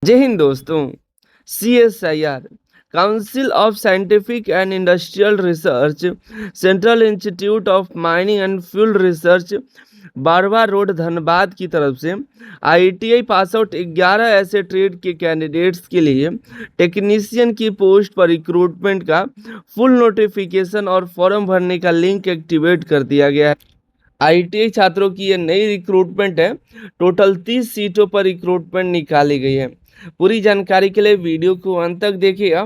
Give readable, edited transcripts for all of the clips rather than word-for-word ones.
जय हिंद दोस्तों। CSIR council of scientific and industrial research, central institute of mining and fuel research, Barwa road Dhanbad की तरफ से ITI पास आउट 11 ऐसे ट्रेड के कैंडिडेट्स के लिए टेक्नीशियन की पोस्ट पर रिक्रूटमेंट का फुल नोटिफिकेशन और फॉर्म भरने का लिंक एक्टिवेट कर दिया गया है। ITI छात्रों की ये नई रिक्रूटमेंट है। टोटल 30 सीटों पर रिक्रूटमेंट निकाली गई है। पूरी जानकारी के लिए वीडियो को अंत तक देखिएगा।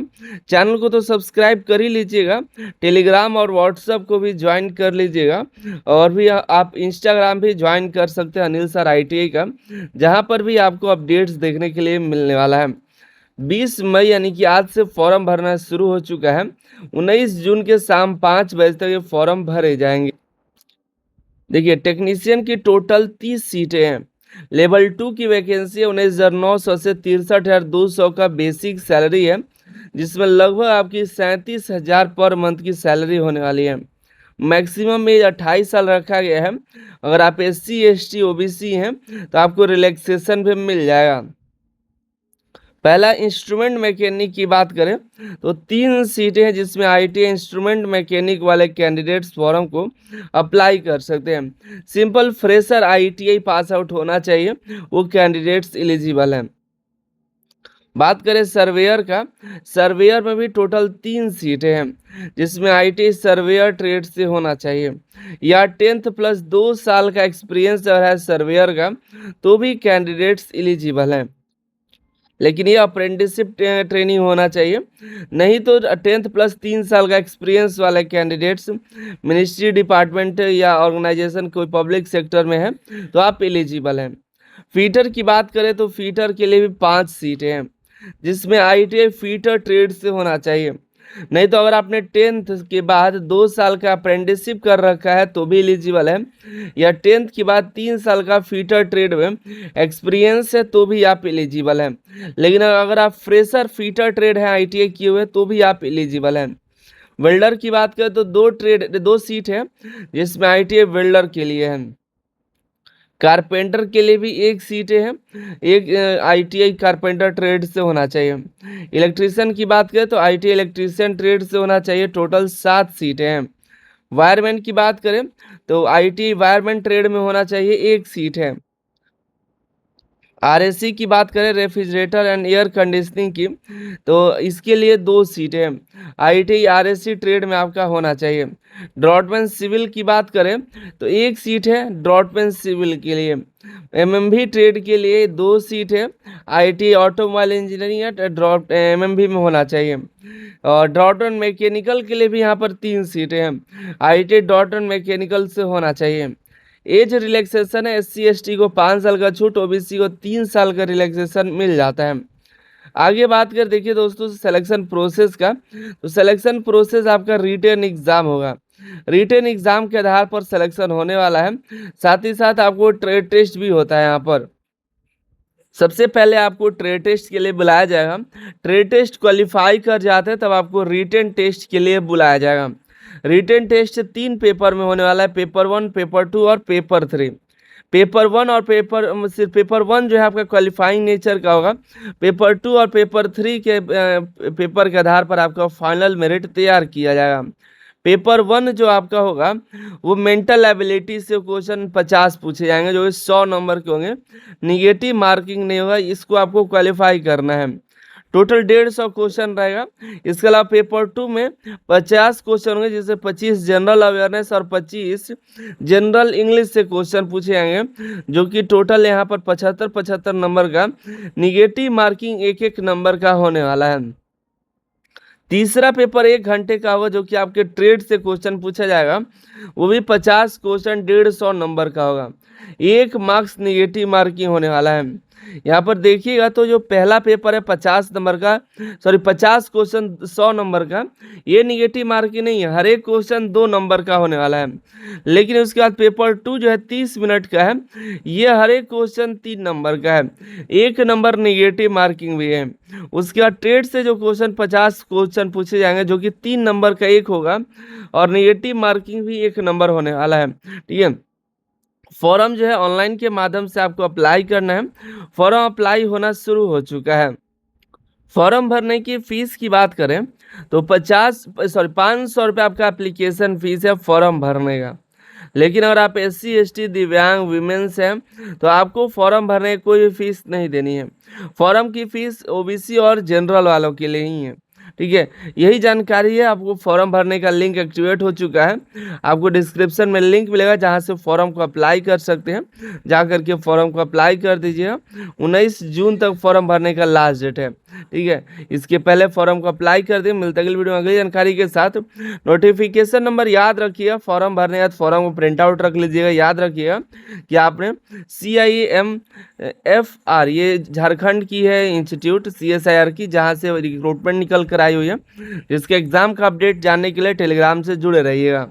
चैनल को तो सब्सक्राइब कर ही लीजिएगा, टेलीग्राम और व्हाट्सएप को भी ज्वाइन कर लीजिएगा, और भी आप इंस्टाग्राम भी ज्वाइन कर सकते हैं अनिल सर ITI का, जहां पर भी आपको अपडेट्स देखने के लिए मिलने वाला है। 20 मई यानी कि आज से फॉर्म भरना शुरू हो चुका है। 19 जून के शाम 5 बजे तक ये फॉर्म भरे जाएंगे। देखिए, टेक्नीशियन की टोटल 30 सीटें हैं। लेवल 2 की वैकेंसी 19,900 से 63,200 का बेसिक सैलरी है, जिसमें लगभग आपकी 37,000 पर मंथ की सैलरी होने वाली है। मैक्सिमम एज 28 साल रखा गया है। अगर आप SC ST OBC हैं तो आपको रिलैक्सेशन भी मिल जाएगा। पहला इंस्ट्रूमेंट मैकेनिक की बात करें तो 3 सीटें हैं, जिसमें ITI इंस्ट्रूमेंट मैकेनिक वाले कैंडिडेट्स फॉर्म को अप्लाई कर सकते हैं। Simple fresher ITI pass out होना चाहिए, वो कैंडिडेट्स एलिजिबल हैं। बात करें सर्वेयर का, सर्वेयर में भी टोटल 3 सीटें हैं, जिसमें ITI सर्वेयर ट्रेड से होना चाहिए या 10th प्लस 2 साल का एक्सपीरियंस अगर है सर्वेयर का तो भी कैंडिडेट्स एलिजिबल हैं। लेकिन ये अप्रेंटिसशिप ट्रेनिंग होना चाहिए, नहीं तो 10th प्लस 3 साल का एक्सपीरियंस वाले कैंडिडेट्स मिनिस्ट्री डिपार्टमेंट या ऑर्गेनाइजेशन कोई पब्लिक सेक्टर में है तो आप एलिजिबल हैं। फीटर की बात करें तो फीटर के लिए भी 5 सीटें हैं, जिसमें ITI फीटर ट्रेड से होना चाहिए, नहीं तो अगर आपने 10th के बाद 2 साल का अप्रेंटिसशिप कर रखा है तो भी एलिजिबल है, या 10th के बाद 3 साल का फीटर ट्रेड में एक्सपीरियंस है तो भी आप एलिजिबल हैं। लेकिन अगर आप फ्रेशर फीटर ट्रेड है ITI किए हुए तो भी आप एलिजिबल हैं। वेल्डर की बात करें तो 2 सीट है, जिसमें ITI वेल्डर के लिए है। कारपेंटर के लिए भी 1 सीटें हैं, एक ITI कारपेंटर ट्रेड से होना चाहिए। इलेक्ट्रीशियन की बात करें तो ITI इलेक्ट्रीशियन ट्रेड से होना चाहिए। टोटल 7 सीटें हैं। वायरमैन की बात करें तो ITI वायरमैन ट्रेड में होना चाहिए, 1 सीट है। RAC की बात करें रेफ्रिजरेटर एंड एयर कंडीशनिंग की तो इसके लिए 2 सीटें हैं। ITI RAC ट्रेड में आपका होना चाहिए। ड्रॉटमैन सिविल की बात करें तो 1 सीट है ड्रॉटमैन सिविल के लिए। MMB ट्रेड के लिए 2 सीट है। ITI ऑटोमोबाइल इंजीनियरिंग या MMB में होना चाहिए। और ड्रॉटमैन मैकेनिकल के लिए भी यहाँ पर 3 सीटें हैं। ITI ड्रॉटमैन मैकेनिकल से होना चाहिए। एज रिलैक्सेशन है, SC ST को 5 साल का छूट, OBC को 3 साल का रिलैक्सेशन मिल जाता है। आगे बात कर देखिए दोस्तों सिलेक्शन प्रोसेस का, तो सिलेक्शन प्रोसेस आपका रिटन एग्जाम होगा। रिटन एग्जाम के आधार पर सिलेक्शन होने वाला है। साथ ही साथ आपको ट्रेड टेस्ट भी होता है। यहाँ पर सबसे पहले आपको ट्रेड टेस्ट के लिए बुलाया जाएगा। ट्रेड टेस्ट क्वालिफाई कर जाते हैं तब आपको रिटन टेस्ट के लिए बुलाया जाएगा। रिटन टेस्ट 3 पेपर में होने वाला है, पेपर 1, पेपर 2 और पेपर 3। पेपर 1 और सिर्फ पेपर 1 जो है आपका क्वालिफाइंग नेचर का होगा। पेपर 2 और पेपर 3 के पेपर के आधार पर आपका फाइनल मेरिट तैयार किया जाएगा। पेपर 1 जो आपका होगा वो मेंटल एबिलिटी से क्वेश्चन 50 पूछे जाएंगे, जो 100 नंबर के होंगे। निगेटिव मार्किंग नहीं होगा, इसको आपको क्वालिफाई करना है। टोटल 150 क्वेश्चन रहेगा। इसके अलावा पेपर 2 में 50 क्वेश्चन होंगे, जिससे 25 जनरल अवेयरनेस और 25 जनरल इंग्लिश से क्वेश्चन पूछे जाएंगे, जो कि टोटल यहाँ पर 75 नंबर का निगेटिव मार्किंग 1 नंबर का होने वाला है। तीसरा पेपर 1 घंटे का होगा, जो कि आपके ट्रेड से क्वेश्चन पूछा जाएगा, वो भी 50 क्वेश्चन 150 नंबर का होगा। 1 मार्क्स निगेटिव मार्किंग होने वाला है। यहाँ पर देखिएगा तो जो पहला पेपर है 50 नंबर का, 50 क्वेश्चन 100 नंबर का, ये निगेटिव मार्किंग नहीं है, हर एक क्वेश्चन 2 नंबर का होने वाला है। लेकिन उसके बाद पेपर 2 जो है 30 मिनट का है, ये हर एक क्वेश्चन 3 नंबर का है, 1 नंबर निगेटिव मार्किंग भी है। उसके बाद ट्रेड से जो क्वेश्चन 50 क्वेश्चन पूछे जाएंगे, जो कि 3 नंबर का 1 होगा और निगेटिव मार्किंग भी 1 नंबर होने वाला है। ठीक है। फॉर्म जो है ऑनलाइन के माध्यम से आपको अप्लाई करना है। फॉर्म अप्लाई होना शुरू हो चुका है। फॉर्म भरने की फ़ीस की बात करें तो 500 रुपये आपका एप्लीकेशन फ़ीस है फॉर्म भरने का। लेकिन अगर आप SC ST दिव्यांग वीमेंस हैं तो आपको फॉर्म भरने की कोई फीस नहीं देनी है। फॉर्म की फ़ीस OBC और जनरल वालों के लिए ही है। ठीक है, यही जानकारी है। आपको फॉर्म भरने का लिंक एक्टिवेट हो चुका है। आपको डिस्क्रिप्शन में लिंक मिलेगा जहां से फॉर्म को अप्लाई कर सकते हैं। जा करके फॉर्म को अप्लाई कर दीजिएगा। 19 जून तक फॉर्म भरने का लास्ट डेट है। ठीक है, इसके पहले फॉर्म को अप्लाई कर दिए। मिलते अगली वीडियो में अगली जानकारी के साथ। नोटिफिकेशन नंबर याद रखिएगा, फॉर्म भरने बाद फॉर्म को प्रिंट आउट रख लीजिएगा। याद रखिएगा कि आपने CIMFR ये झारखंड की है इंस्टीट्यूट CSIR की, जहाँ से रिक्रूटमेंट निकल कर आई हुई है। इसके एग्जाम का अपडेट जानने के लिए टेलीग्राम से जुड़े रहिएगा।